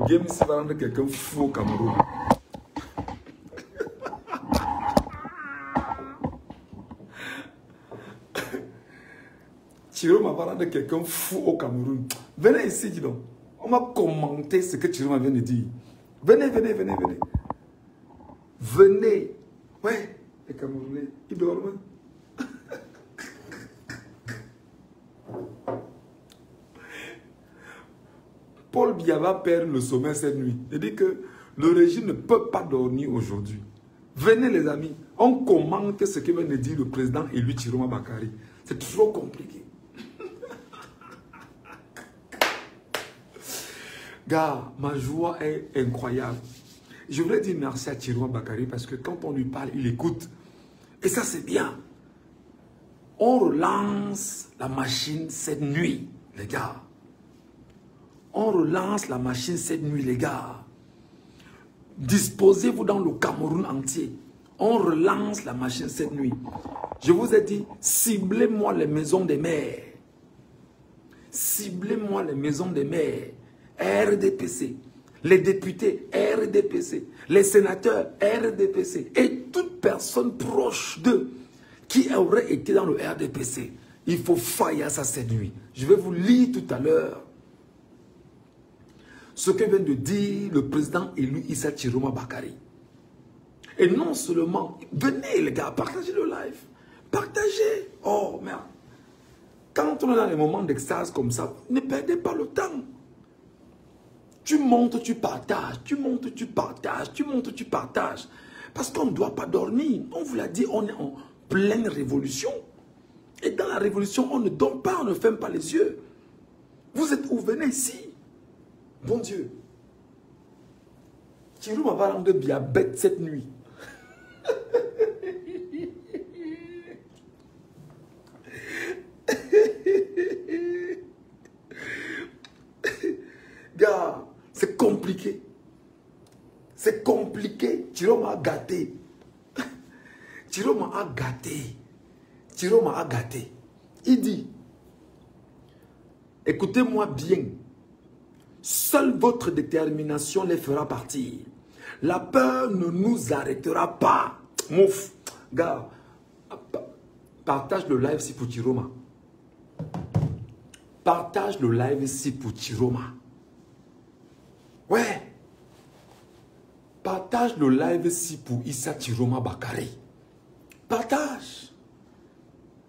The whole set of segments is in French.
Game si va rendre quelqu'un fou au Cameroun. Chiroma va rendre quelqu'un fou au Cameroun. Venez ici, dis donc. On va commenter ce que Chiroma vient de dire. Venez, venez, venez, venez. Venez. Ouais, les Camerounais, ils dorment. Paul Biya va perdre le sommeil cette nuit. Il dit que le régime ne peut pas dormir aujourd'hui. Venez les amis, on commente ce que vient de dire le président élu Chiroma Bakary. C'est trop compliqué. Gars, ma joie est incroyable. Je voulais dire merci à Chiroma Bakary parce que quand on lui parle, il écoute. Et ça, c'est bien. On relance la machine cette nuit, les gars. On relance la machine cette nuit, les gars. Disposez-vous dans le Cameroun entier. On relance la machine cette nuit. Je vous ai dit, ciblez-moi les maisons des maires. Ciblez-moi les maisons des maires. RDPC. Les députés, RDPC. Les sénateurs, RDPC. Et toute personne proche d'eux qui aurait été dans le RDPC. Il faut faillir ça cette nuit. Je vais vous lire tout à l'heure ce que vient de dire le président élu Issa Chiroma Bakary. Et non seulement, venez les gars, partagez le live. Partagez. Oh merde. Quand on est dans les moments d'extase comme ça, ne perdez pas le temps. Tu montes, tu partages. Tu montes, tu partages. Tu montes, tu partages. Parce qu'on ne doit pas dormir. On vous l'a dit, on est en pleine révolution. Et dans la révolution, on ne dort pas, on ne ferme pas les yeux. Vous êtes où? Venez ici. Bon Dieu. Chiroma va rendre bien bête cette nuit. Gars, c'est compliqué. C'est compliqué. Chiroma a gâté. Chiroma a gâté. Chiroma a gâté. Il dit, écoutez-moi bien. Seule votre détermination les fera partir. La peur ne nous arrêtera pas. Mouf. Gars, partage le live si pour Chiroma. Partage le live si pour Chiroma. Ouais. Partage le live si pour Issa Chiroma Bakary. Partage.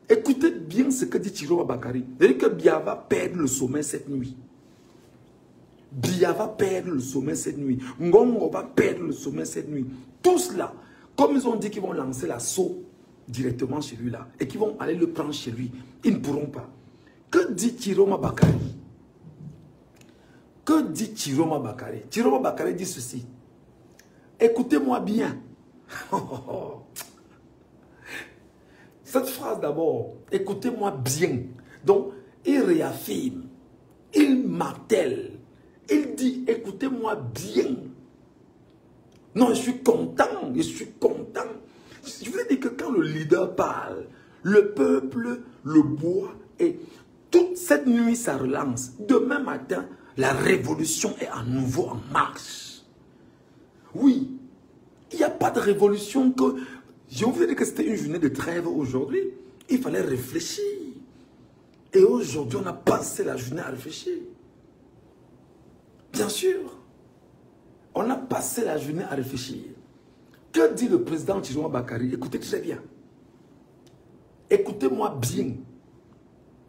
Écoutez bien ce que dit Chiroma Bakary. Il dit que Biya va perdre le sommeil cette nuit. Biya va perdre le sommeil cette nuit. Ngongo va perdre le sommeil cette nuit. Tous là, comme ils ont dit qu'ils vont lancer l'assaut directement chez lui là, et qu'ils vont aller le prendre chez lui, ils ne pourront pas. Que dit Chiroma Bakary? Que dit Chiroma Bakary? Chiroma Bakary dit ceci. Écoutez-moi bien. Cette phrase d'abord, écoutez-moi bien. Donc, il réaffirme, il martèle. Il dit, écoutez-moi bien. Non, je suis content, je suis content. Je vous ai dit que quand le leader parle, le peuple le boit et toute cette nuit, ça relance. Demain matin, la révolution est à nouveau en marche. Oui, il n'y a pas de révolution que... Je vous ai dit que c'était une journée de trêve aujourd'hui. Il fallait réfléchir. Et aujourd'hui, on a passé la journée à réfléchir. Bien sûr, on a passé la journée à réfléchir. Que dit le président Chiroma Bakary? Écoutez très bien. Écoutez-moi bien.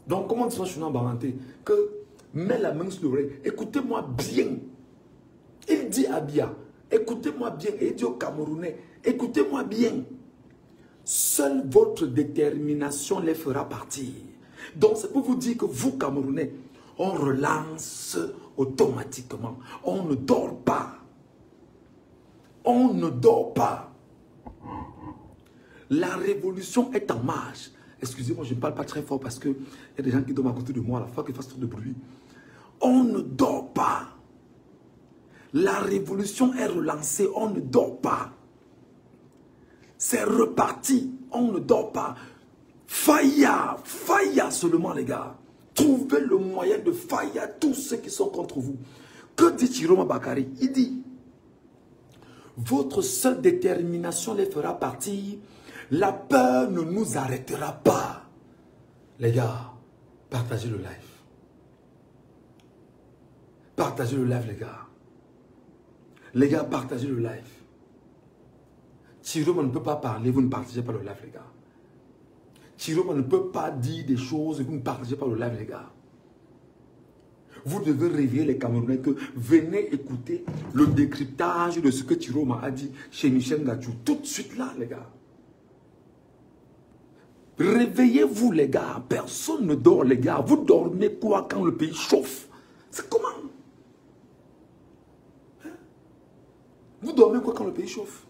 Donc, comment dit son Baranté? Que mets la main sur l'oreille. Écoutez-moi bien. Il dit à Biya, écoutez-moi bien. Et il dit aux Camerounais, écoutez-moi bien. Seule votre détermination les fera partir. Donc, c'est pour vous dire que vous, Camerounais, on relance automatiquement. On ne dort pas. On ne dort pas. La révolution est en marche. Excusez-moi, je ne parle pas très fort parce qu'il y a des gens qui dorment à côté de moi. Il faut qu'ils fassent trop de bruit. On ne dort pas. La révolution est relancée. On ne dort pas. C'est reparti. On ne dort pas. Failla seulement, les gars. Trouvez le moyen de faillir tous ceux qui sont contre vous. Que dit Chiroma Bakari? Il dit, votre seule détermination les fera partir. La peur ne nous arrêtera pas. Les gars, partagez le live. Partagez le live, les gars. Les gars, partagez le live. Chiroma ne peut pas parler, vous ne partagez pas le live, les gars. Chiroma ne peut pas dire des choses, vous ne partagez pas le live, les gars. Vous devez réveiller les Camerounais que venez écouter le décryptage de ce que Chiroma a dit chez Michel Ngatsou. Tout de suite là, les gars. Réveillez-vous, les gars. Personne ne dort, les gars. Vous dormez quoi quand le pays chauffe? C'est comment? Hein? Vous dormez quoi quand le pays chauffe?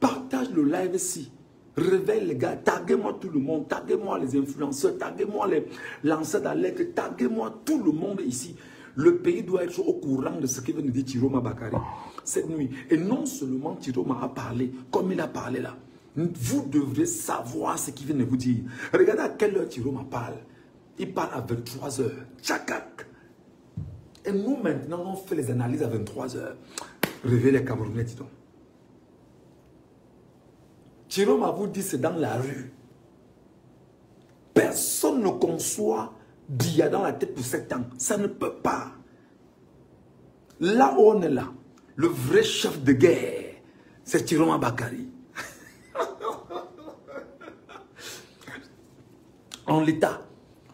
Partage le live ici. Réveille les gars, taguez-moi tout le monde, taguez-moi les influenceurs, taguez-moi les lanceurs d'alerte, taguez-moi tout le monde ici. Le pays doit être au courant de ce que vient de dire Chiroma Bakari cette nuit. Et non seulement Chiroma a parlé, comme il a parlé là. Vous devrez savoir ce qu'il vient de vous dire. Regardez à quelle heure Chiroma parle. Il parle à 23 h. Tchakak. Et nous maintenant, on fait les analyses à 23 h. Réveillez les Camerounais, dis donc. Chiroma vous dit c'est dans la rue. Personne ne conçoit Biya dans la tête pour 7 ans. Ça ne peut pas. Là où on est là, le vrai chef de guerre, c'est Chiroma Bakari. En l'état,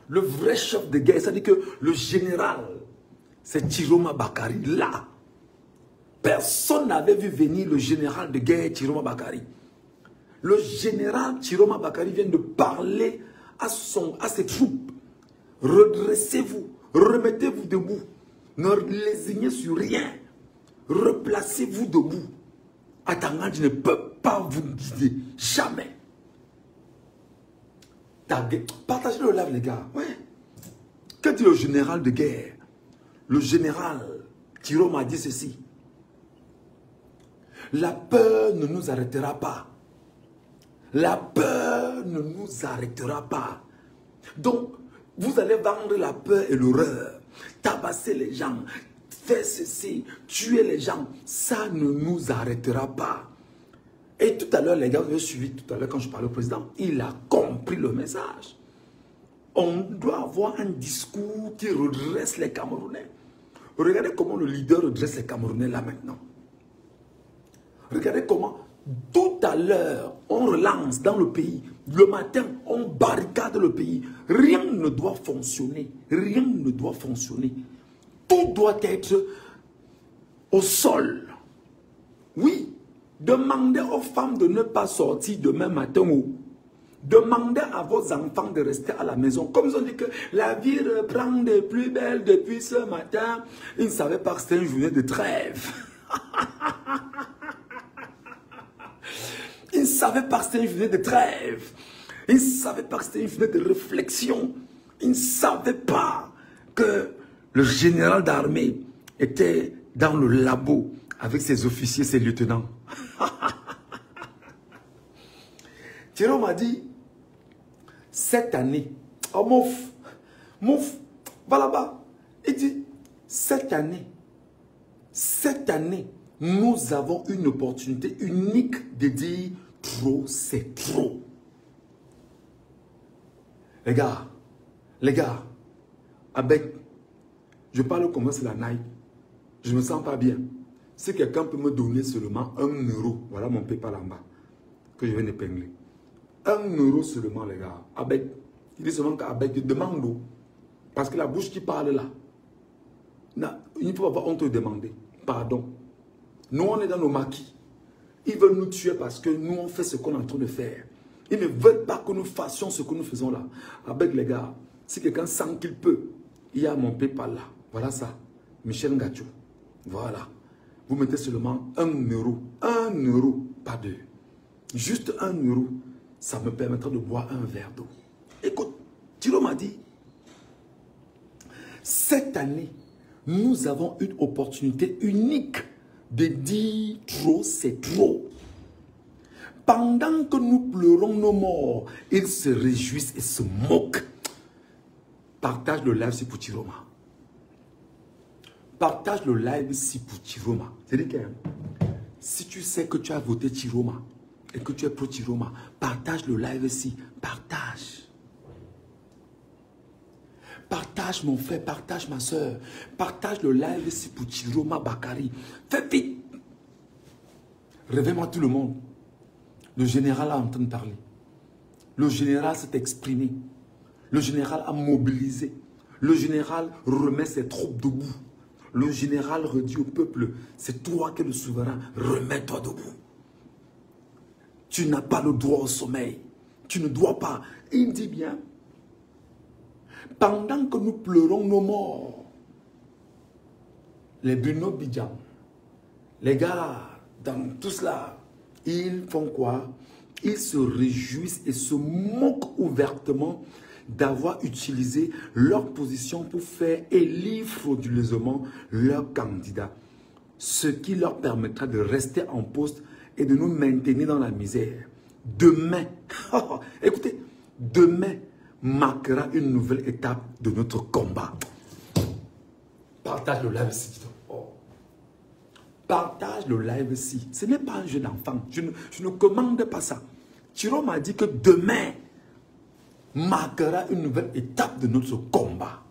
le vrai chef de guerre, c'est-à-dire que le général, c'est Chiroma Bakari. Là, personne n'avait vu venir le général de guerre Chiroma Bakari. Le général Chiroma Bakari vient de parler à ses troupes. Redressez-vous, remettez-vous debout. Ne lésignez sur rien. Replacez-vous debout. Atangandji ne peut pas vous guider. Jamais. Partagez le live, les gars. Ouais. Que dit le général de guerre? Le général Chiroma dit ceci. La peur ne nous arrêtera pas. La peur ne nous arrêtera pas. Donc, vous allez vendre la peur et l'horreur. Tabasser les gens, faire ceci, tuer les gens. Ça ne nous arrêtera pas. Et tout à l'heure, les gars, vous avez suivi tout à l'heure quand je parlais au président, il a compris le message. On doit avoir un discours qui redresse les Camerounais. Regardez comment le leader redresse les Camerounais là maintenant. Regardez comment... Tout à l'heure, on relance dans le pays. Le matin, on barricade le pays. Rien ne doit fonctionner. Rien ne doit fonctionner. Tout doit être au sol. Oui. Demandez aux femmes de ne pas sortir demain matin. Demandez à vos enfants de rester à la maison. Comme ils ont dit que la vie reprend de plus belle depuis ce matin. Ils ne savaient pas que c'était une journée de trêve. Ils ne savaient pas que c'était une journée de trêve. Ils ne savaient pas que c'était une journée de réflexion. Ils ne savaient pas que le général d'armée était dans le labo avec ses officiers, ses lieutenants. Thierry m'a dit, cette année, oh mouf, va là-bas. Il dit, cette année, nous avons une opportunité unique de dire trop, c'est trop. Les gars, avec, je parle comme c'est la night, je ne me sens pas bien. Si quelqu'un peut me donner seulement 1 euro, voilà mon PayPal en bas, que je viens d'épingler. 1 euro seulement, les gars. Avec, il dit seulement qu'avec, je demande, parce que la bouche qui parle là, il ne faut pas avoir honte de demander. Pardon. Nous, on est dans nos maquis. Ils veulent nous tuer parce que nous, on fait ce qu'on est en train de faire. Ils ne veulent pas que nous fassions ce que nous faisons là. Avec les gars, si quelqu'un sent qu'il peut, il y a mon PayPal là. Voilà ça. Michel Ngatsou. Voilà. Vous mettez seulement 1 euro. 1 euro, pas 2. Juste 1 euro. Ça me permettra de boire un verre d'eau. Écoute, Thilo m'a dit, cette année, nous avons une opportunité unique de dire trop, c'est trop. Pendant que nous pleurons nos morts, ils se réjouissent et se moquent. Partage le live, c'est pour Chiroma. Partage le live ici pour Chiroma. C'est-à-dire que si tu sais que tu as voté Chiroma et que tu es pro Chiroma, partage le live ici. Partage. Partage mon frère, partage ma soeur. Partage le live ici pour Chiroma Bakari. Fais vite. Réveille-moi tout le monde. Le général a en train de parler. Le général s'est exprimé. Le général a mobilisé. Le général remet ses troupes debout. Le général redit au peuple, c'est toi qui es le souverain, remets-toi debout. Tu n'as pas le droit au sommeil. Tu ne dois pas. Il dit bien, pendant que nous pleurons nos morts, les Bruno Bidjan, les gars, dans tout cela, ils font quoi? Ils se réjouissent et se moquent ouvertement d'avoir utilisé leur position pour faire élire frauduleusement leur candidat. Ce qui leur permettra de rester en poste et de nous maintenir dans la misère. Demain, écoutez, demain marquera une nouvelle étape de notre combat. Partage le live ici. Oh. Partage le live ici. Ce n'est pas un jeu d'enfant. Je ne commande pas ça. Chiro m'a dit que demain marquera une nouvelle étape de notre combat.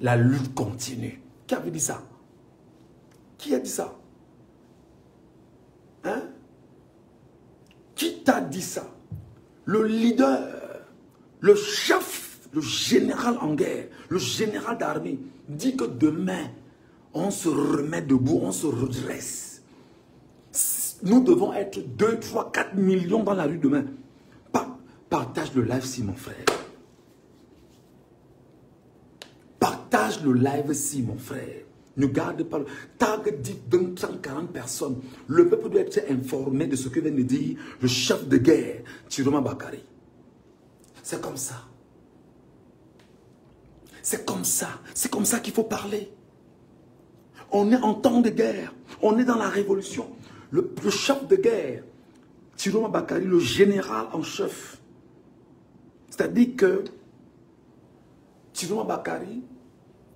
La lutte continue. Qui avait dit ça? Qui a dit ça? Hein? Qui t'a dit ça? Le leader, le chef, le général en guerre, le général d'armée dit que demain, on se remet debout, on se redresse. Nous devons être 2, 3, 4 millions dans la rue demain. Partage le live si mon frère. Partage le live si mon frère. Ne garde pas le... Tag dit 20, 30, 40 personnes. Le peuple doit être informé de ce que vient de dire le chef de guerre, Chiroma Bakari. C'est comme ça. C'est comme ça. C'est comme ça qu'il faut parler. On est en temps de guerre. On est dans la révolution. Le chef de guerre, Chiroma Bakari, le général en chef. C'est-à-dire que Chiroma Bakari,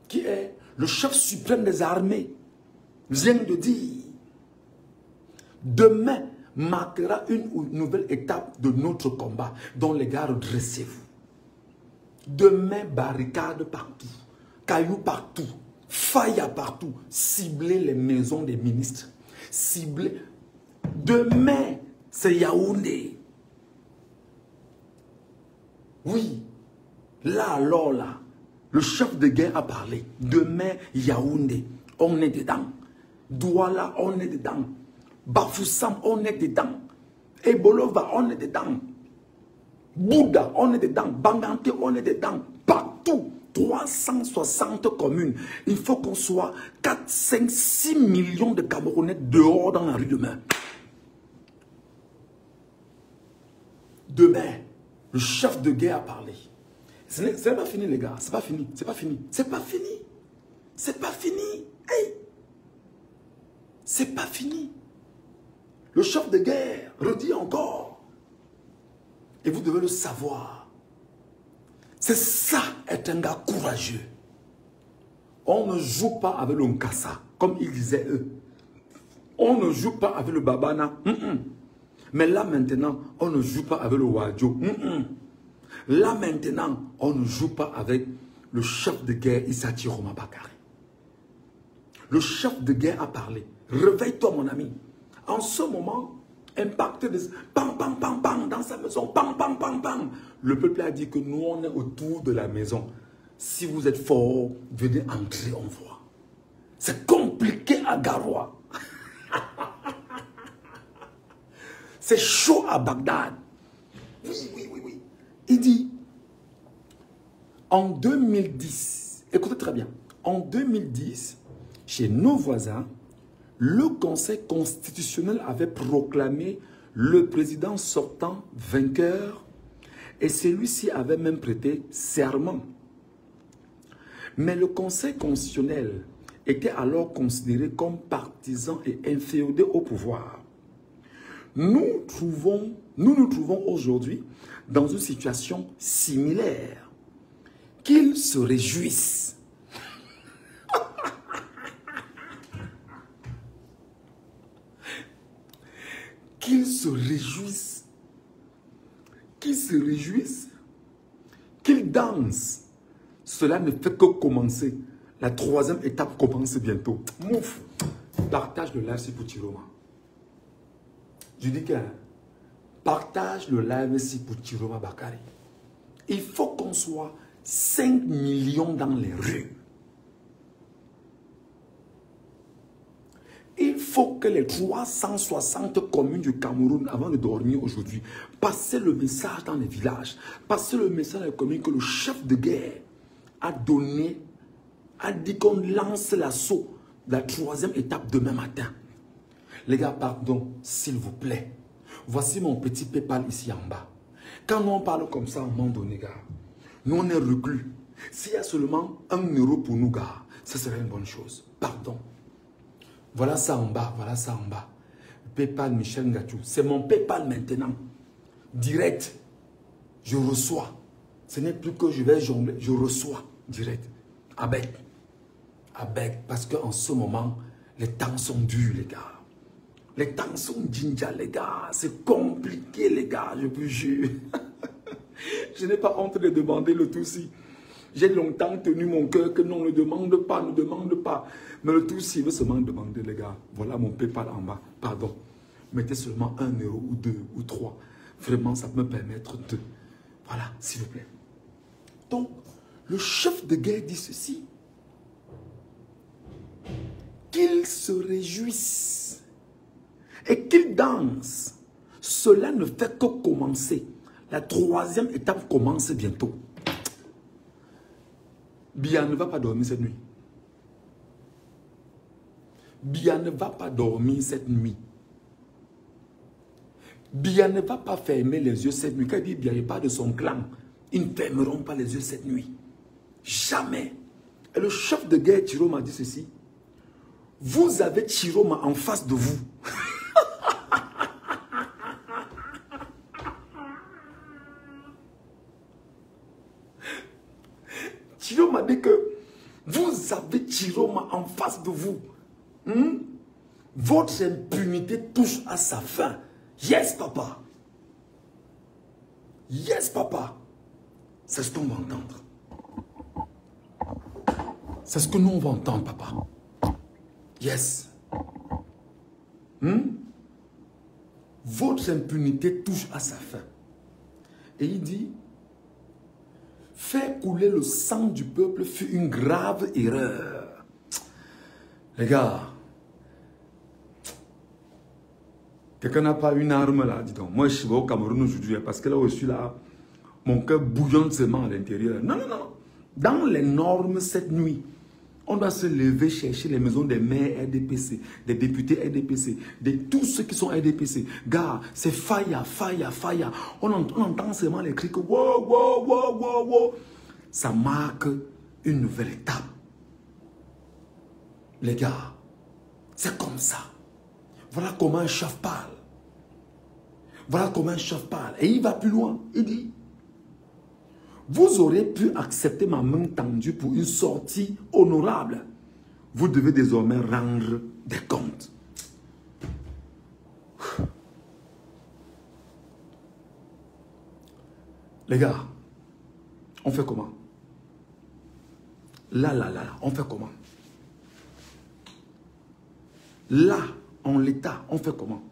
qui est le chef suprême des armées, vient de dire, demain marquera une nouvelle étape de notre combat. Donc les gars, redressez-vous. Demain, barricade partout, cailloux partout, faille partout, ciblez les maisons des ministres, ciblez. Demain, c'est Yaoundé. Oui, là alors là, le chef de guerre a parlé. Demain, Yaoundé, on est dedans. Douala, on est dedans. Bafoussam, on est dedans. Ebolova, on est dedans. Bouddha, on est dedans. Bangante, on est dedans. Partout, 360 communes. Il faut qu'on soit 4, 5, 6 millions de Camerounais dehors dans la rue demain. Demain, le chef de guerre a parlé. Ce n'est pas fini, les gars. C'est pas fini. C'est pas fini. C'est pas fini. C'est pas fini. Hey. C'est pas fini. Le chef de guerre redit encore. Et vous devez le savoir. C'est ça, être un gars courageux. On ne joue pas avec le Nkassa, comme ils disaient eux. On ne joue pas avec le Babana. Mais là maintenant, on ne joue pas avec le Wadjo. Là maintenant, on ne joue pas avec le chef de guerre Issa Chiroma Bakari. Le chef de guerre a parlé. Réveille-toi mon ami. En ce moment, impacté de... Bang, bang, bang, bang, dans sa maison. Bang, bang, bang, bang. Le peuple a dit que nous, on est autour de la maison. Si vous êtes fort, venez entrer, on voit. C'est compliqué à Garoua. C'est chaud à Bagdad. Oui, oui, oui, oui. Il dit, en 2010, écoutez très bien, en 2010, chez nos voisins, le Conseil constitutionnel avait proclamé le président sortant vainqueur et celui-ci avait même prêté serment. Mais le Conseil constitutionnel était alors considéré comme partisan et inféodé au pouvoir. Nous nous trouvons aujourd'hui dans une situation similaire. Qu'ils se réjouissent. se réjouissent, qu'ils dansent. Cela ne fait que commencer. La troisième étape commence bientôt. Mouf! Partage le live, c'est pour Chiroma. Je dis que partage le live, c'est pour Chiroma Bakari. Il faut qu'on soit 5 millions dans les rues. Il faut que les 360 communes du Cameroun, avant de dormir aujourd'hui, passent le message dans les villages, passent le message dans les communes que le chef de guerre a donné, a dit qu'on lance l'assaut de la troisième étape demain matin. Les gars, pardon, s'il vous plaît. Voici mon petit PayPal ici en bas. Quand on parle comme ça à un moment donné, gars, nous on est reclus. S'il y a seulement 1 euro pour nous, gars, ce serait une bonne chose. Pardon. Voilà ça en bas, voilà ça en bas. PayPal Michel Ngatou. C'est mon PayPal maintenant. Direct. Je reçois. Ce n'est plus que je vais jongler. Je reçois direct. Avec. Parce qu'en ce moment, les temps sont durs, les gars. Les temps sont jinja, les gars. C'est compliqué, les gars, je vous jure. Je n'ai pas honte de demander le tout-ci. J'ai longtemps tenu mon cœur que non, ne demande pas, ne demande pas. Mais le tout-ci veut seulement demander, les gars. Voilà mon PayPal en bas. Pardon. Mettez seulement 1 euro ou 2 ou 3. Vraiment, ça peut me permettre de... Voilà, s'il vous plaît. Donc, le chef de guerre dit ceci. Qu'ils se réjouissent et qu'ils dansent. Cela ne fait que commencer. La troisième étape commence bientôt. Bia ne va pas dormir cette nuit. Bia ne va pas dormir cette nuit. Bia ne va pas fermer les yeux cette nuit. Quand il dit Bia, il parle de son clan. Ils ne fermeront pas les yeux cette nuit. Jamais. Et le chef de guerre Chiroma dit ceci. Vous avez Chiroma en face de vous. Chiroma dit que vous avez Chiroma en face de vous. Votre impunité touche à sa fin. Yes, papa. Yes, papa. C'est ce qu'on va entendre. C'est ce que nous, on va entendre, papa. Yes. Votre impunité touche à sa fin. Et il dit, faire couler le sang du peuple fut une grave erreur. Les gars, quelqu'un n'a pas une arme là, dis donc. Moi, je suis au Cameroun aujourd'hui parce que là où je suis là, mon cœur bouillonne seulement à l'intérieur. Non, non, non. Dans les normes cette nuit, on doit se lever chercher les maisons des maires RDPC, des députés RDPC, de tous ceux qui sont RDPC. Gars, c'est fire, fire, fire. On entend seulement les cris que wow, wow, wow, wow, wow. Ça marque une nouvelle étape. Les gars, c'est comme ça. Voilà comment un chef parle. Voilà comment un chef parle. Et il va plus loin. Il dit, vous aurez pu accepter ma main tendue pour une sortie honorable. Vous devez désormais rendre des comptes. Les gars, on fait comment? Là, on fait comment? Là, en l'état, on fait comment?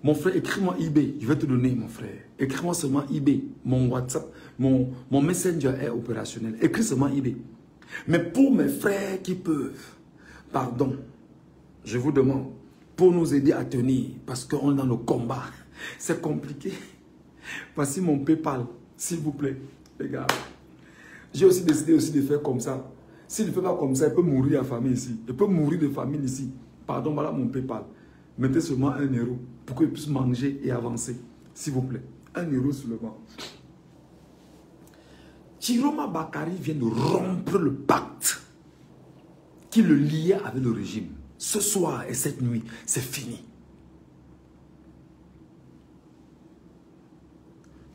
Mon frère, écris-moi eBay. Je vais te donner, mon frère. Écris-moi seulement eBay. Mon WhatsApp, mon Messenger est opérationnel. Écris seulement eBay. Mais pour mes frères qui peuvent, pardon, je vous demande, pour nous aider à tenir, parce qu'on est dans le combat, c'est compliqué. Voici mon PayPal, s'il vous plaît, les gars. J'ai aussi décidé aussi de faire comme ça. S'il ne fait pas comme ça, il peut mourir de famille ici. Il peut mourir de famille ici. Pardon, voilà mon PayPal. Mettez seulement 1 euro pour qu'il puisse manger et avancer. S'il vous plaît. 1 euro seulement. Chiroma Bakari vient de rompre le pacte qui le liait avec le régime. Ce soir et cette nuit, c'est fini.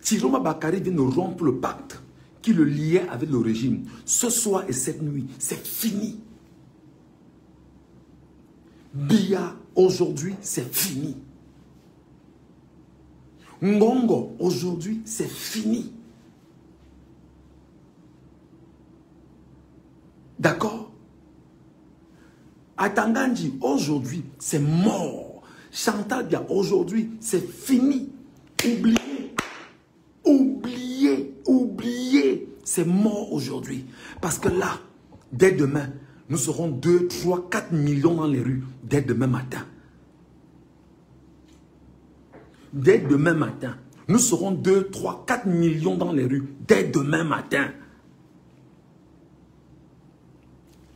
Chiroma Bakari vient de rompre le pacte qui le liait avec le régime. Ce soir et cette nuit, c'est fini. Bia, aujourd'hui, c'est fini. Ngongo, aujourd'hui, c'est fini. D'accord? Atanganji, aujourd'hui, c'est mort. Chantal Bia, aujourd'hui, c'est fini. Oubliez. Oubliez. Oubliez. C'est mort aujourd'hui. Parce que là, dès demain, nous serons 2, 3, 4 millions dans les rues. Dès demain matin. Dès demain matin. Nous serons 2, 3, 4 millions dans les rues. Dès demain matin.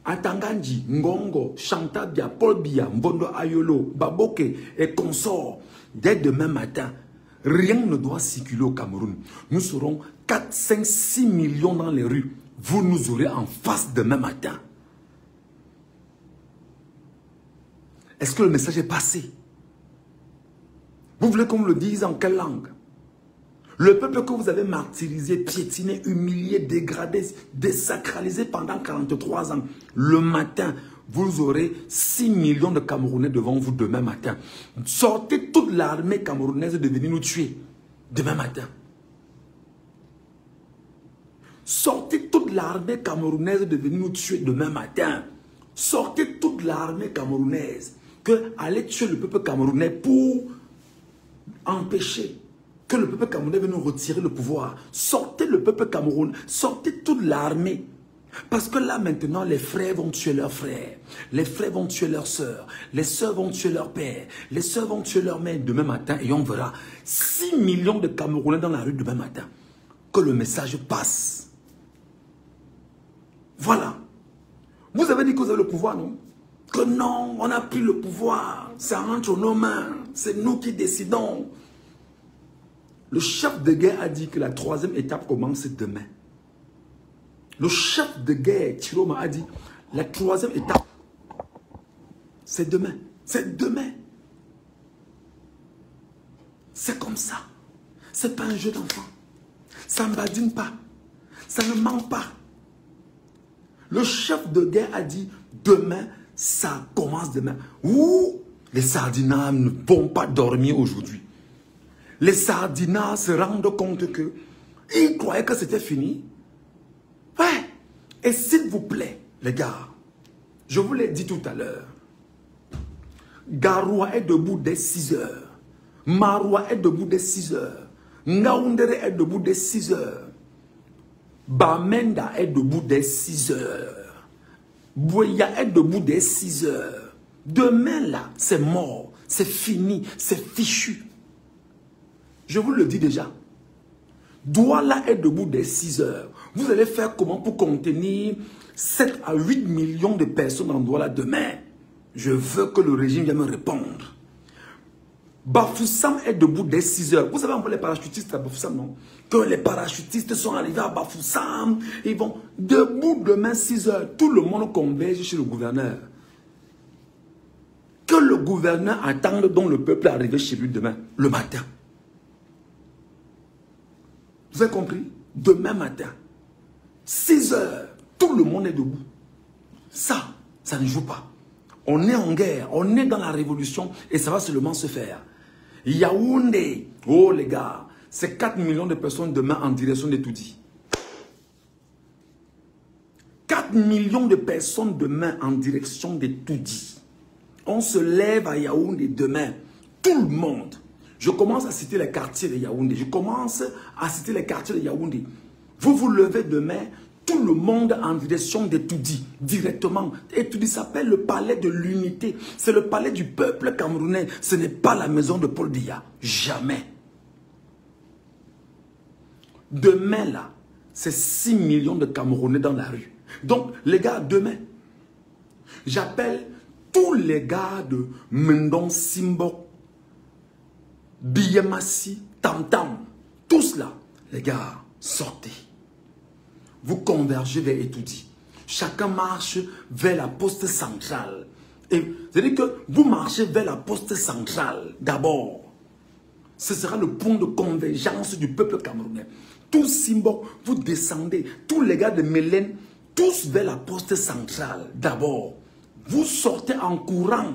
Atanganji, Ngongo, Chantal Bia, Paul Bia, Mbondo Ayolo, Baboke et consorts. Dès demain matin, rien ne doit circuler au Cameroun. Nous serons 4, 5, 6 millions dans les rues. Vous nous aurez en face demain matin. Est-ce que le message est passé? Vous voulez qu'on me le dise en quelle langue? Le peuple que vous avez martyrisé, piétiné, humilié, dégradé, désacralisé pendant 43 ans, le matin, vous aurez 6 millions de Camerounais devant vous demain matin. Sortez toute l'armée camerounaise de venir nous tuer demain matin. Sortez toute l'armée camerounaise de venir nous tuer demain matin. Sortez toute l'armée camerounaise que allez tuer le peuple camerounais pour empêcher que le peuple camerounais vienne nous retirer le pouvoir. Sortez le peuple camerounais, sortez toute l'armée. Parce que là maintenant, les frères vont tuer leurs frères, les frères vont tuer leurs sœurs, les sœurs vont tuer leur père, les sœurs vont tuer leur mère demain matin et on verra 6 millions de Camerounais dans la rue demain matin. Que le message passe. Voilà. Vous avez dit que vous avez le pouvoir, non? Que non, on a pris le pouvoir, ça entre nos mains, c'est nous qui décidons. Le chef de guerre a dit que la 3e étape commence demain. Le chef de guerre, Chiroma, a dit la 3e étape, c'est demain. C'est demain. C'est comme ça. C'est pas un jeu d'enfant. Ça ne badine pas. Ça ne ment pas. Le chef de guerre a dit demain, ça commence demain. Ouh, les sardinats ne vont pas dormir aujourd'hui. Les sardinats se rendent compte que ils croyaient que c'était fini. Ouais. Et s'il vous plaît, les gars, je vous l'ai dit tout à l'heure, Garoua est debout dès 6 heures. Maroua est debout dès 6 heures. Ngaoundere est debout dès 6 heures. Bamenda est debout dès 6 heures. Bouya est debout dès 6 heures. Demain là, c'est mort, c'est fini, c'est fichu. Je vous le dis déjà. Douala est debout dès 6 heures. Vous allez faire comment pour contenir 7 à 8 millions de personnes en Douala demain? Je veux que le régime vienne me répondre. Bafoussam est debout dès 6 heures. Vous savez un peu les parachutistes à Bafoussam, non? Que les parachutistes sont arrivés à Bafoussam. Ils vont debout demain 6 heures. Tout le monde converge chez le gouverneur. Que le gouverneur attende dont le peuple est arrivé chez lui demain, le matin. Vous avez compris? Demain matin, 6 heures, tout le monde est debout. Ça ne joue pas. On est en guerre, on est dans la révolution et ça va seulement se faire. Yaoundé, oh les gars, c'est 4 millions de personnes demain en direction de Toudi. 4 millions de personnes demain en direction de Toudi. On se lève à Yaoundé demain, tout le monde. Je commence à citer les quartiers de Yaoundé. Je commence à citer les quartiers de Yaoundé. Vous vous levez demain, tout le monde en direction de Toudi, directement. Et Toudi s'appelle le palais de l'unité. C'est le palais du peuple camerounais. Ce n'est pas la maison de Paul Biya. Jamais. Demain, là, c'est 6 millions de Camerounais dans la rue. Donc, les gars, demain, j'appelle tous les gars de Mendon Simbo, Biyemassi, Tam Tam, tous là, les gars, sortez. Vous convergez vers Etoudi. Chacun marche vers la poste centrale. Et c'est-à-dire que vous marchez vers la poste centrale d'abord. Ce sera le point de convergence du peuple camerounais. Tous Simbo, vous descendez, tous les gars de Mélène, tous vers la poste centrale d'abord. Vous sortez en courant.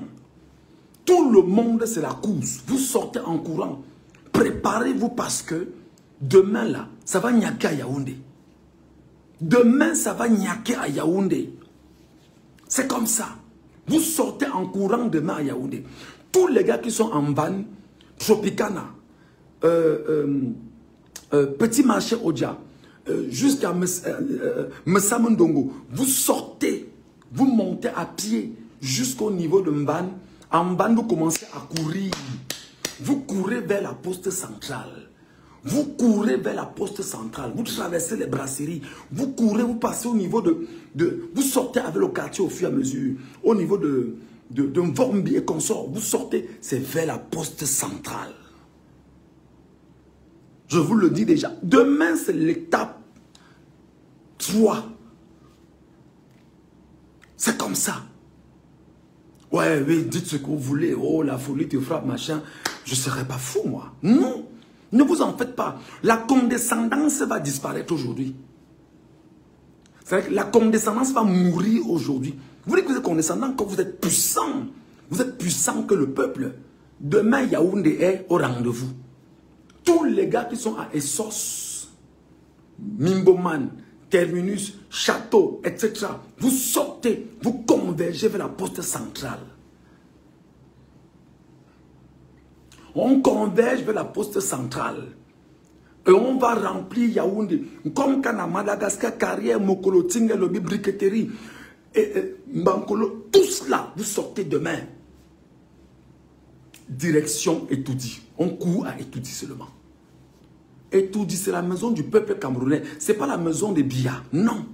Tout le monde, c'est la course. Vous sortez en courant. Préparez-vous parce que demain là, ça va niaquer à Yaoundé. Demain, ça va niaquer à Yaoundé. C'est comme ça. Vous sortez en courant demain à Yaoundé. Tous les gars qui sont en van, Tropicana, Petit Marché Odia, jusqu'à Messamondongo, vous sortez, vous montez à pied jusqu'au niveau de Mban. En Mban, vous commencez à courir. Vous courez vers la poste centrale. Vous courez vers la poste centrale. Vous traversez les brasseries. Vous courez, vous passez au niveau vous sortez avec le quartier au fur et à mesure. Au niveau de Vormbi et consort. Vous sortez, c'est vers la poste centrale. Je vous le dis déjà. Demain, c'est l'étape 3. C'est comme ça. Ouais, oui, dites ce que vous voulez. Oh, la folie te frappe, machin. Je ne serai pas fou, moi. Non. Ne vous en faites pas. La condescendance va disparaître aujourd'hui. C'est-à-dire que la condescendance va mourir aujourd'hui. Vous voulez que vous êtes condescendant quand vous êtes puissant. Vous êtes puissant que le peuple. Demain, Yaoundé est au rendez-vous. Tous les gars qui sont à Essos, Mimboman, Terminus, Château, etc. Vous sortez, vous convergez vers la poste centrale. On converge vers la poste centrale. Et on va remplir Yaoundé. Comme quand à Madagascar, Carrière, Mokolo, Tingue, Lobi, Briqueterie, Mbankolo, tous là, vous sortez demain. Direction Etoudi. On court à Etoudi seulement. Etoudi, c'est la maison du peuple camerounais. Ce n'est pas la maison des Biya. Non.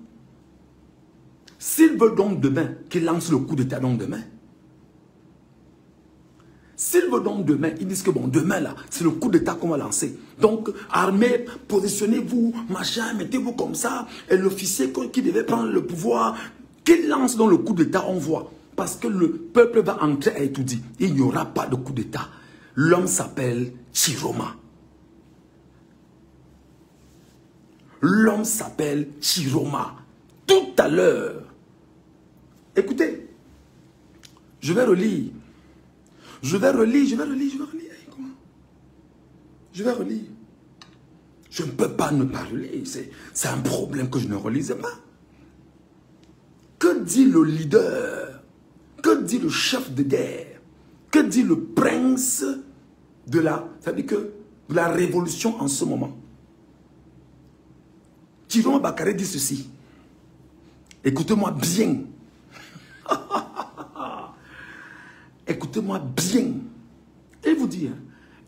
S'ils veulent donc demain, qu'ils lancent le coup d'État donc demain. S'ils veulent donc demain, ils disent que bon, demain là, c'est le coup d'État qu'on va lancer. Donc, armée, positionnez-vous, machin, mettez-vous comme ça. Et l'officier qui devait prendre le pouvoir, qu'il lance donc le coup d'État, on voit. Parce que le peuple va entrer à Etoudi. Il n'y aura pas de coup d'État. L'homme s'appelle Chiroma. L'homme s'appelle Chiroma. Tout à l'heure. Écoutez, je vais relire. Je vais relire. Comment? Je vais relire. Je ne peux pas ne pas relire. C'est un problème que je ne relisais pas. Que dit le leader? Que dit le chef de guerre? Que dit le prince de la révolution en ce moment? Chiroma Bakare dit ceci. Écoutez-moi bien. Écoutez-moi bien. Et vous dire,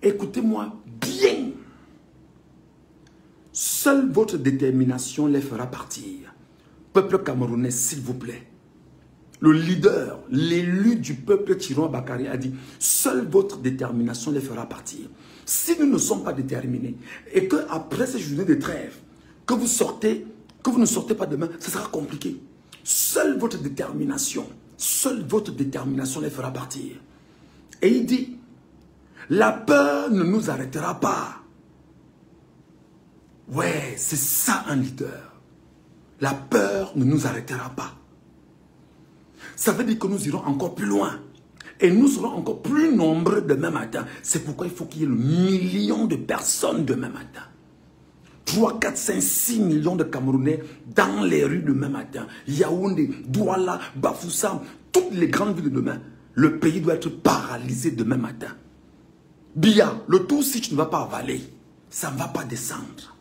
écoutez-moi bien. Seule votre détermination les fera partir. Peuple camerounais, s'il vous plaît. Le leader, l'élu du peuple Chiroma Bakare a dit, seule votre détermination les fera partir. Si nous ne sommes pas déterminés et qu'après ces journées de trêve, que vous ne sortez pas demain, ce sera compliqué. Seule votre détermination les fera partir. Et il dit, la peur ne nous arrêtera pas. Ouais, c'est ça un leader. La peur ne nous arrêtera pas. Ça veut dire que nous irons encore plus loin. Et nous serons encore plus nombreux demain matin. C'est pourquoi il faut qu'il y ait le million de personnes demain matin. 3, 4, 5, 6 millions de Camerounais dans les rues demain matin. Yaoundé, Douala, Bafoussam, toutes les grandes villes de demain. Le pays doit être paralysé demain matin. Biya, le tout si tu ne vas pas avaler, ça ne va pas descendre.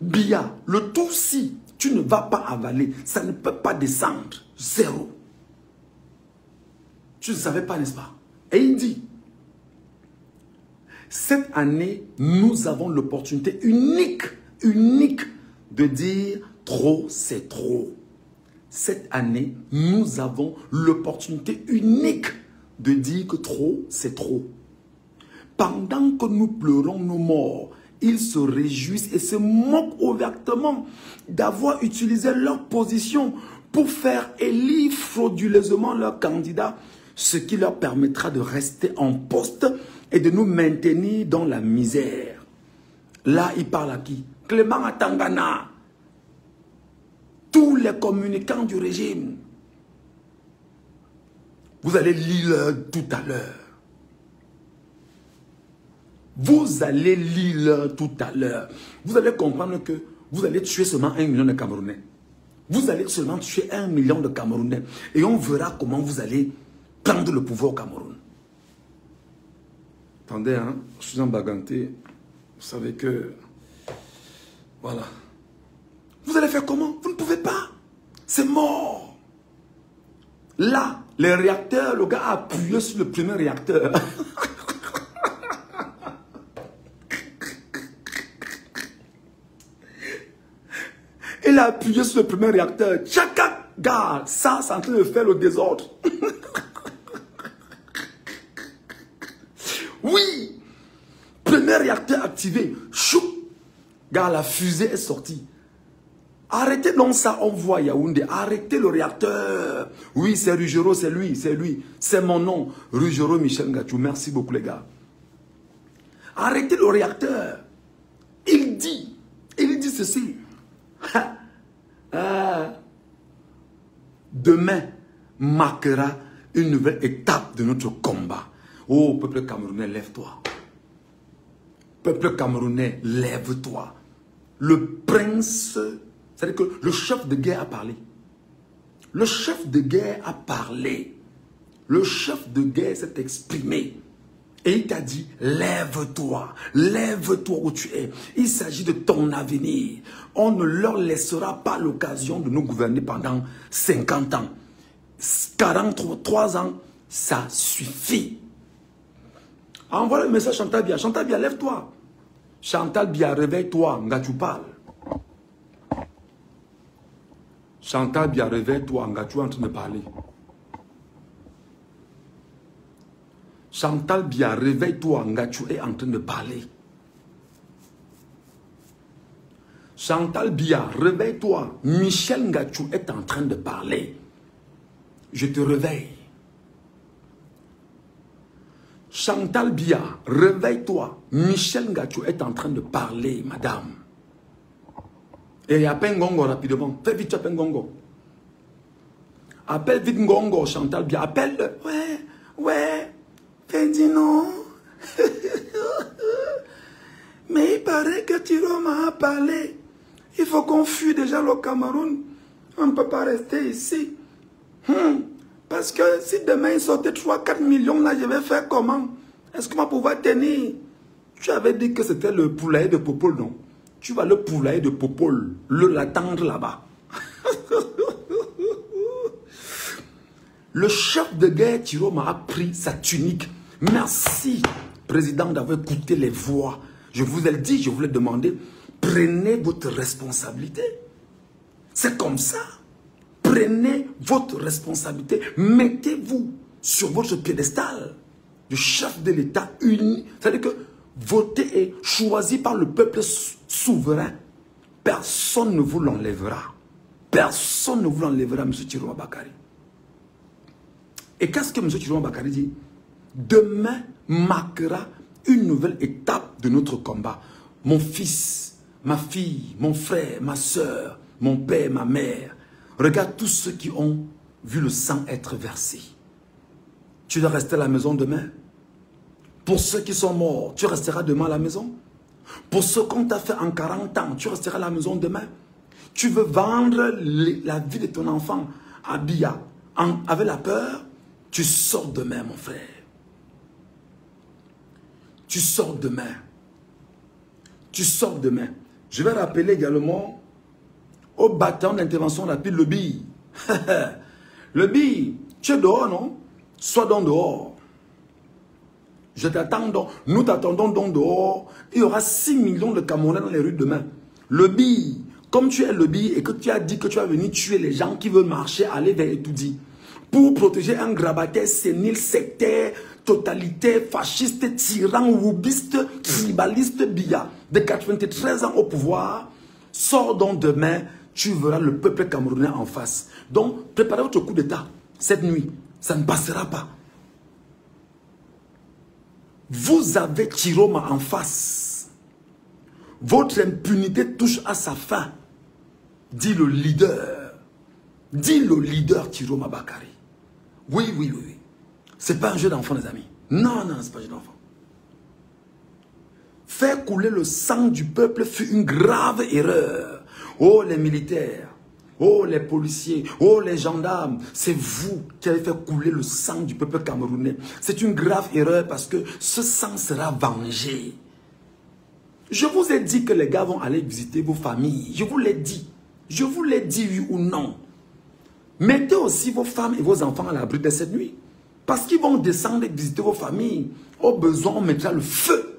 Biya, le tout si tu ne vas pas avaler, ça ne peut pas descendre. Zéro. Tu ne savais pas, n'est-ce pas? Et il dit, cette année, nous avons l'opportunité unique de dire trop, c'est trop. Cette année, nous avons l'opportunité unique de dire que trop, c'est trop. Pendant que nous pleurons nos morts, ils se réjouissent et se moquent ouvertement d'avoir utilisé leur position pour faire élire frauduleusement leur candidat, ce qui leur permettra de rester en poste et de nous maintenir dans la misère. Là, il parle à qui? Clément Atangana. Tous les communicants du régime. Vous allez lire tout à l'heure. Vous allez lire tout à l'heure. Vous allez comprendre que vous allez tuer seulement 1 million de Camerounais. Vous allez seulement tuer 1 million de Camerounais. Et on verra comment vous allez prendre le pouvoir au Cameroun. Attendez, hein, je suis en baganté. Vous savez que... Voilà. Vous allez faire comment? Vous ne pouvez pas. C'est mort. Là, les réacteurs, le gars a appuyé sur le premier réacteur. Il a appuyé sur le premier réacteur. Tchaka, gars, ça, c'est en train de faire le désordre. Oui. Premier réacteur activé. Chou. Gars, la fusée est sortie. Arrêtez donc ça, on voit Yaoundé. Arrêtez le réacteur. Oui, c'est Ruggiero, c'est lui, c'est lui. C'est mon nom, Ruggiero Michel Ngatou. Merci beaucoup, les gars. Arrêtez le réacteur. Il dit ceci. Demain marquera une nouvelle étape de notre combat. Oh, peuple camerounais, lève-toi. Peuple camerounais, lève-toi. Le prince, c'est-à-dire que le chef de guerre a parlé. Le chef de guerre a parlé. Le chef de guerre s'est exprimé. Et il t'a dit, lève-toi, lève-toi où tu es. Il s'agit de ton avenir. On ne leur laissera pas l'occasion de nous gouverner pendant 50 ans. 43 ans, ça suffit. Envoie le message Chantal Biya. Chantal Biya, lève-toi. Chantal Biya, réveille-toi. Ngatou parle. Chantal Biya, réveille-toi. Ngatou est en train de parler. Chantal Biya, réveille-toi, Ngatou est en train de parler. Chantal Biya, réveille-toi, Michel Ngatou est en train de parler. Je te réveille. Chantal Biya, réveille-toi, Michel Ngatou est en train de parler, madame. Et appelle Ngongo rapidement. Fais vite, appelle Ngongo. Appelle vite Ngongo, Chantal Biya. Appelle-le. Ouais. Elle dit non. Mais il paraît que Thiro m'a parlé. Il faut qu'on fuit déjà le Cameroun. On ne peut pas rester ici. Parce que si demain il sortait 3-4 millions, là, je vais faire comment? Est-ce qu'on va pouvoir tenir? Tu avais dit que c'était le poulailler de Popol, non? Tu vas le poulailler de Popol, l'attendre là-bas. Le chef de guerre Thiro m'a pris sa tunique. Merci, président, d'avoir écouté les voix. Je vous ai dit, je vous l'ai demandé, prenez votre responsabilité. C'est comme ça. Prenez votre responsabilité. Mettez-vous sur votre piédestal de chef de l'État uni. C'est-à-dire que voter est choisi par le peuple souverain. Personne ne vous l'enlèvera. Personne ne vous l'enlèvera, M. Thiro Bakary. Et qu'est-ce que M. Thiro Bakary dit? Demain marquera une nouvelle étape de notre combat. Mon fils, ma fille, mon frère, ma soeur, mon père, ma mère. Regarde tous ceux qui ont vu le sang être versé. Tu dois rester à la maison demain. Pour ceux qui sont morts, tu resteras demain à la maison. Pour ceux qu'on t'a fait en 40 ans, tu resteras à la maison demain. Tu veux vendre la vie de ton enfant à Biya avec la peur. Tu sors demain, mon frère. Tu sors demain. Tu sors demain. Je vais rappeler également au bâtiment d'intervention rapide, le BI. Le BI, tu es dehors, non? Sois donc dehors. Je t'attends donc. Nous t'attendons donc dehors. Il y aura 6 millions de Camerounais dans les rues demain. Le BI, comme tu es le BI et que tu as dit que tu vas venir tuer les gens qui veulent marcher, aller vers Etoudi, pour protéger un grabataire sénile, sectaire, totalitaire, fasciste, tyran, woubiste, tribaliste, Biya, de 93 ans au pouvoir, sors donc demain, tu verras le peuple camerounais en face. Donc, préparez votre coup d'État cette nuit. Ça ne passera pas. Vous avez Thiro en face. Votre impunité touche à sa fin. Dit le leader. Dit le leader Thiro Bakary. Oui. Ce n'est pas un jeu d'enfant, les amis. Non, ce n'est pas un jeu d'enfant. Faire couler le sang du peuple fut une grave erreur. Oh les militaires, oh les policiers, oh les gendarmes, c'est vous qui avez fait couler le sang du peuple camerounais. C'est une grave erreur parce que ce sang sera vengé. Je vous ai dit que les gars vont aller visiter vos familles. Je vous l'ai dit. Je vous l'ai dit oui ou non. Mettez aussi vos femmes et vos enfants à l'abri de cette nuit. Parce qu'ils vont descendre et visiter vos familles. Au besoin, on mettra le feu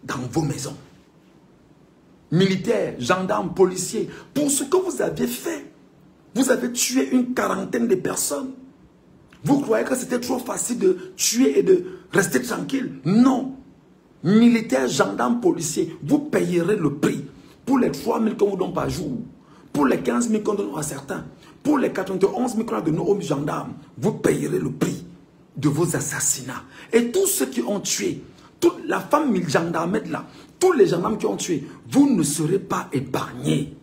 dans vos maisons. Militaires, gendarmes, policiers, pour ce que vous aviez fait, vous avez tué une quarantaine de personnes. Vous croyez que c'était trop facile de tuer et de rester tranquille? Non. Militaires, gendarmes, policiers, vous payerez le prix pour les 3 000 qu'on vous donne par jour, pour les 15 000 qu'on donne à certains, pour les 91 000 qu'on donne aux gendarmes. Vous payerez le prix de vos assassinats. Et tous ceux qui ont tué, toute la famille gendarme là, tous les gendarmes qui ont tué, vous ne serez pas épargnés.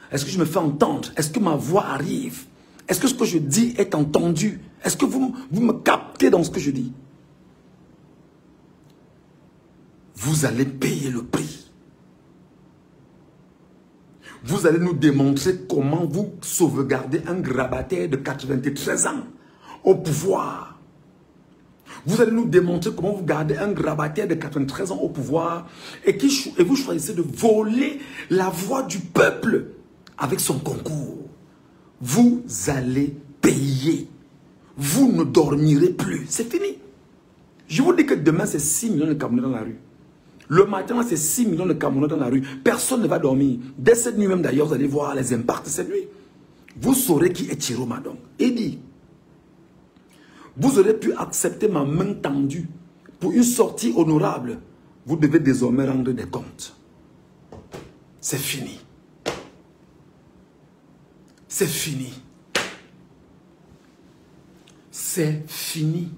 Est-ce que je me fais entendre? Est-ce que ma voix arrive? Est-ce que ce que je dis est entendu? Est-ce que vous me captez dans ce que je dis? Vous allez payer le prix. Vous allez nous démontrer comment vous sauvegardez un grabataire de 93 ans au pouvoir. Vous allez nous démontrer comment vous gardez un grabataire de 93 ans au pouvoir et vous choisissez de voler la voix du peuple avec son concours. Vous allez payer. Vous ne dormirez plus. C'est fini. Je vous dis que demain, c'est 6 millions de Camerounais dans la rue. Le matin, c'est 6 millions de Camerounais dans la rue. Personne ne va dormir. Dès cette nuit même, d'ailleurs, vous allez voir les impacts de cette nuit. Vous saurez qui est Thierry Madong. Il dit, vous aurez pu accepter ma main tendue pour une sortie honorable. Vous devez désormais rendre des comptes. C'est fini. C'est fini. C'est fini.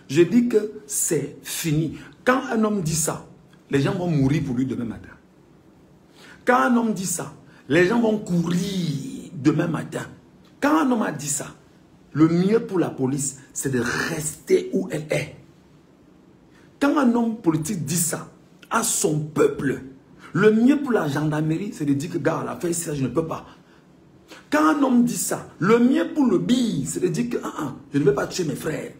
Je dis que c'est fini. Quand un homme dit ça, les gens vont mourir pour lui demain matin. Quand un homme dit ça, les gens vont courir demain matin. Quand un homme a dit ça, le mieux pour la police, c'est de rester où elle est. Quand un homme politique dit ça à son peuple, le mieux pour la gendarmerie, c'est de dire que, gars, la fait ça, je ne peux pas. Quand un homme dit ça, le mieux pour le BI, c'est de dire que, je ne vais pas tuer mes frères.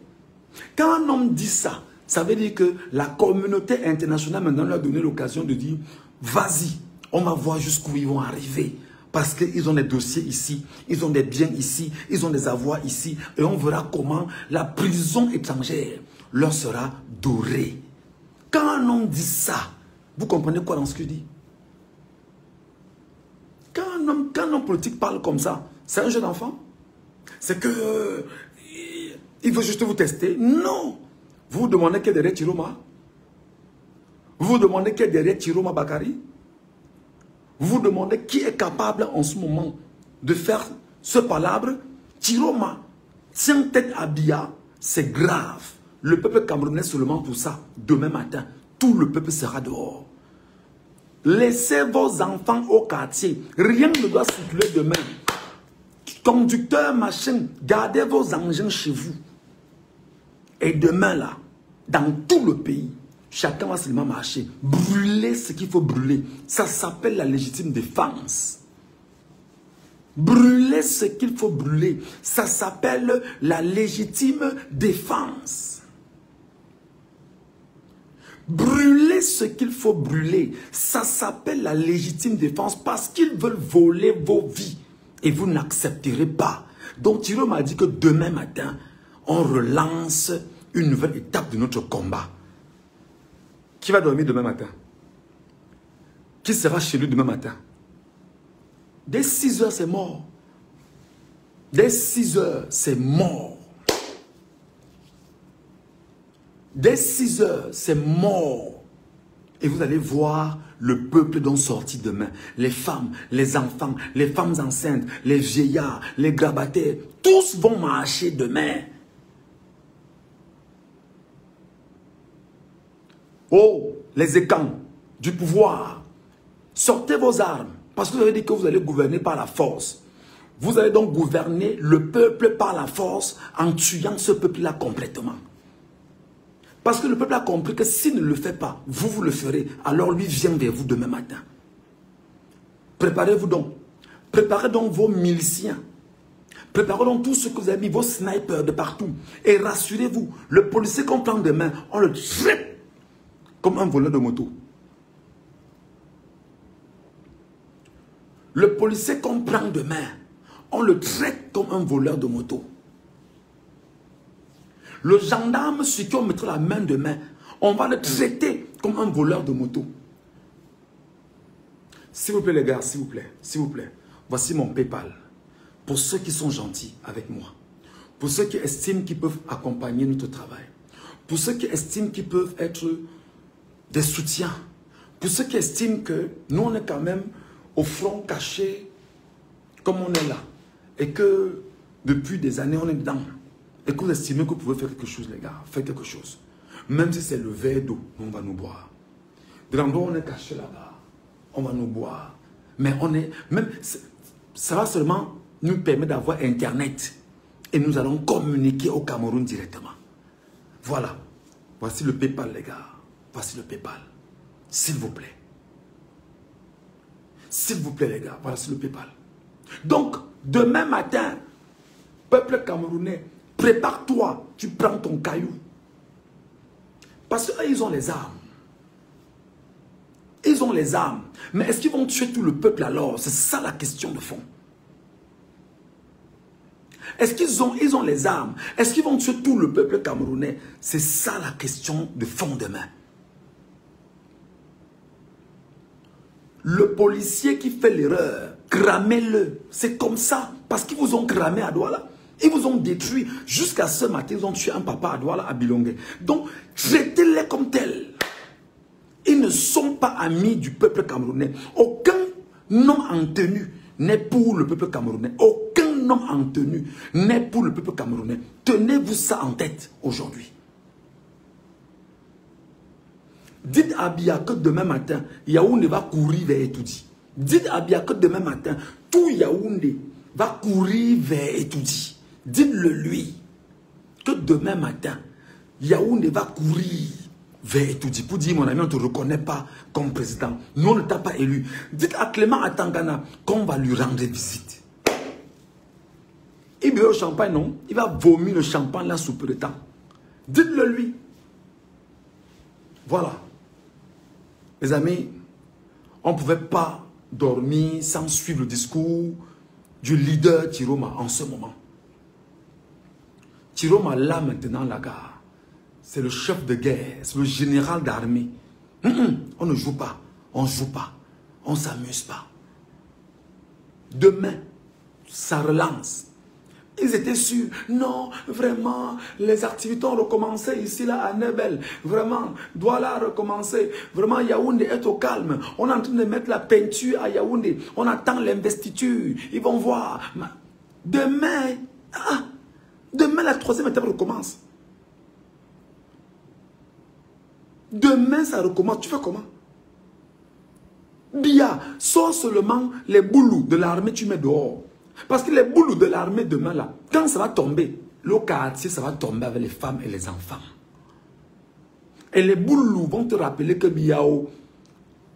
Quand un homme dit ça, ça veut dire que la communauté internationale maintenant leur a donné l'occasion de dire, vas-y, on va voir jusqu'où ils vont arriver. Parce qu'ils ont des dossiers ici, ils ont des biens ici, ils ont des avoirs ici. Et on verra comment la prison étrangère leur sera dorée. Quand un homme dit ça, vous comprenez quoi dans ce qu'il dit? Quand un homme politique parle comme ça, c'est un jeune enfant? C'est que il veut juste vous tester? Non. Vous vous demandez qui est derrière Chiroma? Vous vous demandez qui est derrière Chiroma Bakari? Vous vous demandez qui est capable en ce moment de faire ce palabre? Chiroma, tient tête à Bia, c'est grave. Le peuple camerounais seulement pour ça. Demain matin, tout le peuple sera dehors. Laissez vos enfants au quartier. Rien ne doit circuler demain. Conducteur, machin, gardez vos engins chez vous. Et demain là, dans tout le pays, chacun va seulement marcher. Brûler ce qu'il faut brûler. Ça s'appelle la légitime défense. Brûler ce qu'il faut brûler. Ça s'appelle la légitime défense. Brûler ce qu'il faut brûler. Ça s'appelle la légitime défense parce qu'ils veulent voler vos vies. Et vous n'accepterez pas. Donc Thierry m'a dit que demain matin, on relance une nouvelle étape de notre combat. Qui va dormir demain matin? Qui sera chez lui demain matin? Dès 6 heures, c'est mort. Dès 6 heures, c'est mort. Dès 6 heures, c'est mort. Et vous allez voir le peuple dont sorti demain. Les femmes, les enfants, les femmes enceintes, les vieillards, les grabataires. Tous vont marcher demain. Oh, les écans du pouvoir. Sortez vos armes. Parce que vous avez dit que vous allez gouverner par la force. Vous allez donc gouverner le peuple par la force en tuant ce peuple-là complètement. Parce que le peuple a compris que s'il ne le fait pas, vous le ferez. Alors lui vient vers vous demain matin. Préparez-vous donc. Préparez donc vos miliciens. Préparez donc tout ce que vous avez mis, vos snipers de partout. Et rassurez-vous, le policier qu'on prend demain, on le traite comme un voleur de moto. Le policier qu'on prend demain, on le traite comme un voleur de moto. Le gendarme sur qui on mettra la main demain, on va le traiter comme un voleur de moto. S'il vous plaît les gars, s'il vous plaît, s'il vous plaît. Voici mon PayPal. Pour ceux qui sont gentils avec moi. Pour ceux qui estiment qu'ils peuvent accompagner notre travail. Pour ceux qui estiment qu'ils peuvent être des soutiens. Pour ceux qui estiment que nous on est quand même au front caché comme on est là. Et que depuis des années on est dedans. Et que vous estimez que vous pouvez faire quelque chose les gars. Faites quelque chose. Même si c'est le verre d'eau, on va nous boire. De l'endroit où on est caché là-bas, on va nous boire. Mais on est... Même, ça va seulement nous permettre d'avoir Internet. Et nous allons communiquer au Cameroun directement. Voilà. Voici le PayPal, les gars. Voici le PayPal. S'il vous plaît. S'il vous plaît, les gars. Voici le PayPal. Donc, demain matin, peuple camerounais, prépare-toi. Tu prends ton caillou. Parce qu'eux, ils ont les armes. Ils ont les armes. Mais est-ce qu'ils vont tuer tout le peuple alors? C'est ça la question de fond. Est-ce qu'ils ont les armes? Est-ce qu'ils vont tuer tout le peuple camerounais? C'est ça la question de fond demain. Le policier qui fait l'erreur, cramez-le. C'est comme ça. Parce qu'ils vous ont cramé à Douala. Ils vous ont détruit. Jusqu'à ce matin, ils ont tué un papa à Douala, à Bilongue. Donc, traitez-les comme tels. Ils ne sont pas amis du peuple camerounais. Aucun homme en tenue n'est pour le peuple camerounais. Aucun homme en tenue n'est pour le peuple camerounais. Tenez-vous ça en tête aujourd'hui. Dites à Biya que demain matin, Yaoundé va courir vers Etoudi. Dites à Biya que demain matin, tout Yaoundé va courir vers Etoudi. Dites-le lui que demain matin, Yaoundé va courir vers Etoudi pour dire, mon ami, on ne te reconnaît pas comme président. Nous, on ne t'a pas élu. Dites à Clément Atangana qu'on va lui rendre visite. Il boit le champagne, non? Il va vomir le champagne là sous peu de temps. Dites-le lui. Voilà. Les amis, on ne pouvait pas dormir sans suivre le discours du leader Tiroma en ce moment. Tiroma là maintenant, la gare. C'est le chef de guerre, c'est le général d'armée. On ne joue pas, on ne joue pas, on ne s'amuse pas. Demain, ça relance. Ils étaient sûrs. Non, vraiment, les activités ont recommencé ici, là, à Nebel. Vraiment, Douala a recommencé. Vraiment, Yaoundé est au calme. On est en train de mettre la peinture à Yaoundé. On attend l'investiture. Ils vont voir. Demain, demain, la troisième étape recommence. Demain, ça recommence. Tu fais comment? Biya, sors seulement les boulous de l'armée, tu mets dehors. Parce que les boulous de l'armée demain là, quand ça va tomber, le quartier, ça va tomber avec les femmes et les enfants. Et les boulous vont te rappeler que Biyao,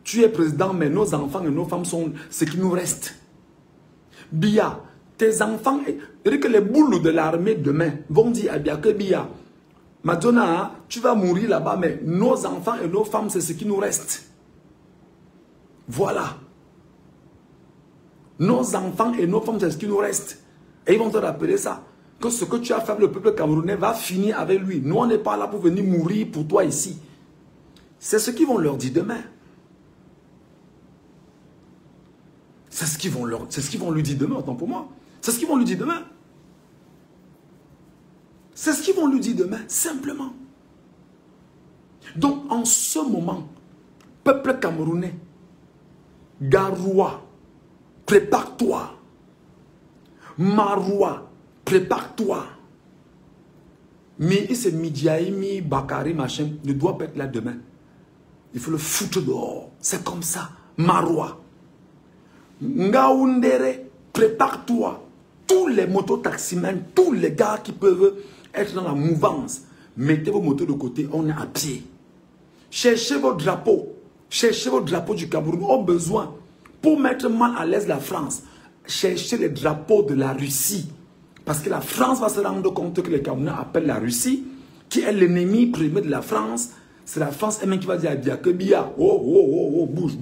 tu es président, mais nos enfants et nos femmes sont ce qui nous reste. Biya, tes enfants, et que les boulous de l'armée demain vont dire à Biya que Biya, Madonna, tu vas mourir là-bas, mais nos enfants et nos femmes, c'est ce qui nous reste. Voilà. Nos enfants et nos femmes, c'est ce qui nous reste. Et ils vont te rappeler ça. Que ce que tu as fait avec le peuple camerounais va finir avec lui. Nous, on n'est pas là pour venir mourir pour toi ici. C'est ce qu'ils vont leur dire demain. C'est ce qu'ils vont lui dire demain, autant pour moi. C'est ce qu'ils vont lui dire demain. C'est ce qu'ils vont lui dire demain, simplement. Donc, en ce moment, peuple camerounais, Garoua, prépare-toi. Maroua, prépare-toi. Mais c'est Midiaïmi, Bakari, machin, ne doit pas être là demain. Il faut le foutre dehors. C'est comme ça. Maroua. Ngaoundere, prépare-toi. tous les mototaximens, tous les gars qui peuvent être dans la mouvance, mettez vos motos de côté, on est à pied. Cherchez vos drapeaux du Cameroun au besoin pour mettre mal à l'aise la France. Cherchez les drapeaux de la Russie. Parce que la France va se rendre compte que les Camerounais appellent la Russie, qui est l'ennemi premier de la France. C'est la France elle-même qui va dire à Biya que Biya, bouge.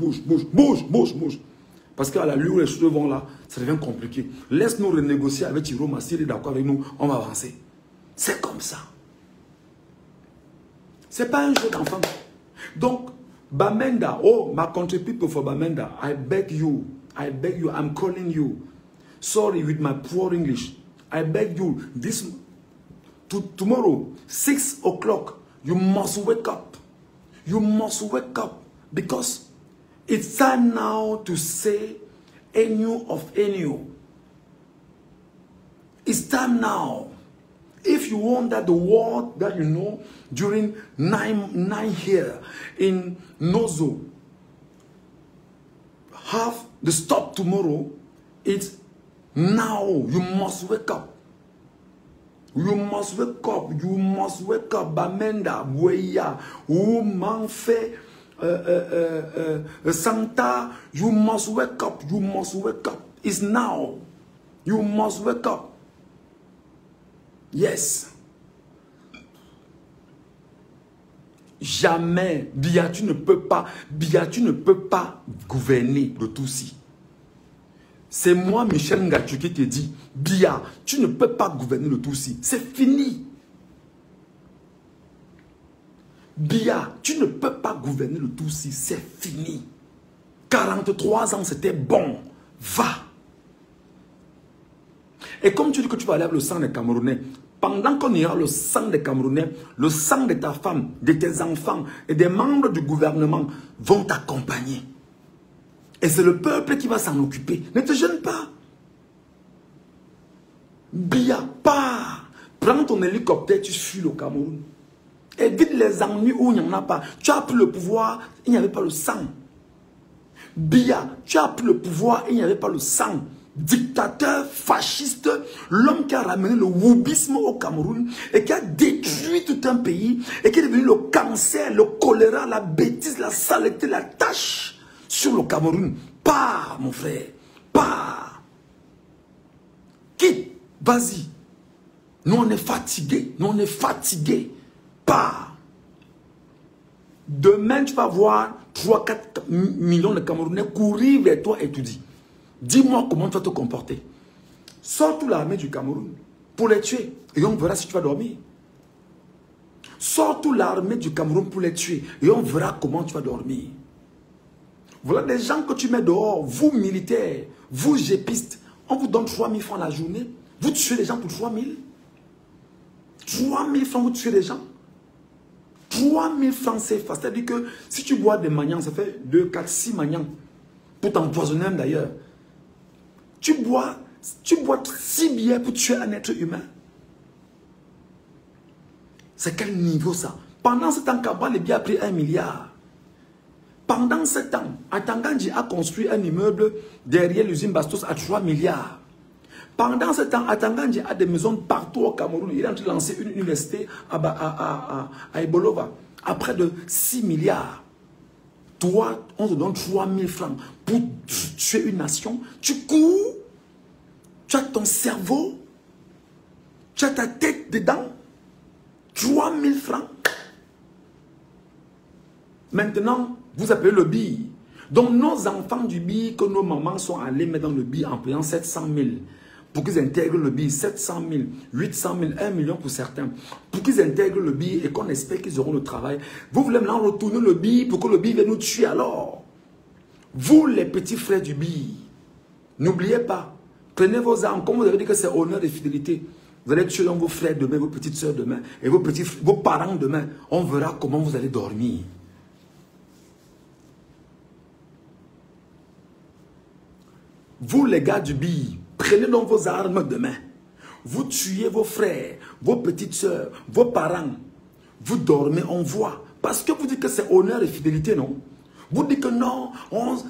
Parce qu'à la lieu où les choses vont là, ça devient compliqué. Laisse-nous renégocier avec Thiro Massi, il est d'accord avec nous, on va avancer. C'est comme ça. C'est pas un jeu d'enfant. Donc, Bamenda, oh, my country people for Bamenda, I beg you, I'm calling you. Sorry with my poor English. I beg you, tomorrow, 6 o'clock, you must wake up. You must wake up because it's time now to say Enu of Enu. It's time now. If you want that the word that you know during nine here in Nozo have the stop tomorrow, it's now. You must wake up. You must wake up. You must wake up. Bamenda, Bweya, Oumanfe, Santa. You must wake up. You must wake up. It's now. You must wake up. Yes. Jamais. Biya, tu ne peux pas gouverner le Tutsi. C'est moi, Michel Ngachu, qui te dit, Biya, tu ne peux pas gouverner le Tutsi. C'est fini. Biya, tu ne peux pas gouverner le Tutsi. C'est fini. 43 ans, c'était bon. Va. Et comme tu dis que tu vas aller avec le sang des Camerounais, pendant qu'on ira le sang des Camerounais, le sang de ta femme, de tes enfants et des membres du gouvernement vont t'accompagner. Et c'est le peuple qui va s'en occuper. Ne te gêne pas. Biya, pars. Prends ton hélicoptère, tu fuis le Cameroun. Évite les ennuis où il n'y en a pas. Tu as pris le pouvoir, il n'y avait pas le sang. Biya, tu as pris le pouvoir, il n'y avait pas le sang. Dictateur, fasciste, l'homme qui a ramené le woubisme au Cameroun et qui a détruit tout un pays et qui est devenu le cancer, le choléra, la bêtise, la saleté, la tâche sur le Cameroun. Pars, mon frère, pars. Quitte, vas-y. Nous, on est fatigués, Pars. Demain, tu vas voir 3-4 millions de Camerounais courir vers toi et tu dis, dis-moi comment tu vas te comporter. Sors toute l'armée du Cameroun pour les tuer et on verra si tu vas dormir. Sors toute l'armée du Cameroun pour les tuer et on verra comment tu vas dormir. Voilà des gens que tu mets dehors, vous militaires, vous gépistes, on vous donne 3 000 francs la journée, vous tuez les gens pour 3 000. 3 000 francs, vous tuez les gens. 3 000 francs CFA, c'est-à-dire que si tu bois des maniants, ça fait 2, 4, 6 maniants, pour t'empoisonner d'ailleurs. Tu bois 6 billets pour tuer un être humain. C'est quel niveau ça? Pendant ce temps, Kabal le billet a pris 1 milliard. Pendant ce temps, Atangandji a construit un immeuble derrière l'usine Bastos à 3 milliards. Pendant ce temps, Atangandji a des maisons partout au Cameroun. Il est en train de lancer une université à Ebolova à près de 6 milliards. Toi, on te donne 3 000 francs pour tuer une nation. Tu cours, tu as ton cerveau, tu as ta tête dedans. 3 000 francs. Maintenant, vous appelez le billet. Donc, nos enfants du billet, que nos mamans sont allées mettre dans le billet en payant 700 000 pour qu'ils intègrent le billet, 700 000, 800 000, 1 million pour certains, pour qu'ils intègrent le billet et qu'on espère qu'ils auront le travail. Vous voulez maintenant retourner le billet pour que le billet vienne nous tuer alors. Vous, les petits frères du billet, n'oubliez pas, prenez vos armes, comme vous avez dit que c'est honneur et fidélité. Vous allez tuer donc vos frères demain, vos petites soeurs demain, et vos parents demain. On verra comment vous allez dormir. Vous, les gars du billet, prenez donc vos armes demain. Vous tuez vos frères, vos petites soeurs, vos parents. Vous dormez, on voit. Parce que vous dites que c'est honneur et fidélité, non? Vous dites que non,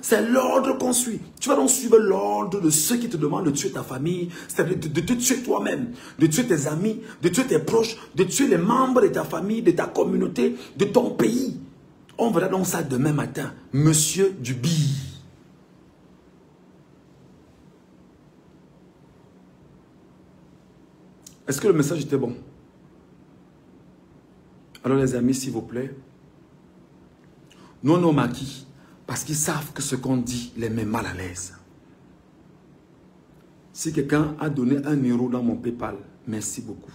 c'est l'ordre qu'on suit. Tu vas donc suivre l'ordre de ceux qui te demandent de tuer ta famille, c'est-à-dire de te tuer toi-même, de tuer tes amis, de tuer tes proches, de tuer les membres de ta famille, de ta communauté, de ton pays. On verra donc ça demain matin. Monsieur Duby. Est-ce que le message était bon? Alors les amis, s'il vous plaît, non aux maquis, parce qu'ils savent que ce qu'on dit les met mal à l'aise. Si quelqu'un a donné 1 euro dans mon PayPal, merci beaucoup.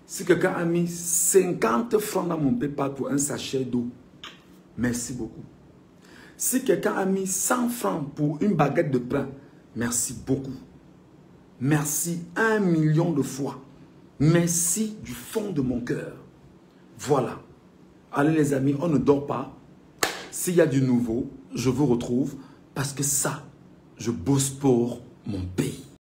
Si quelqu'un a mis 50 francs dans mon PayPal pour un sachet d'eau, merci beaucoup. Si quelqu'un a mis 100 francs pour une baguette de pain, merci beaucoup. Merci 1 million de fois. Merci du fond de mon cœur. Voilà. Allez les amis, on ne dort pas. S'il y a du nouveau, je vous retrouve parce que ça, je bosse pour mon pays.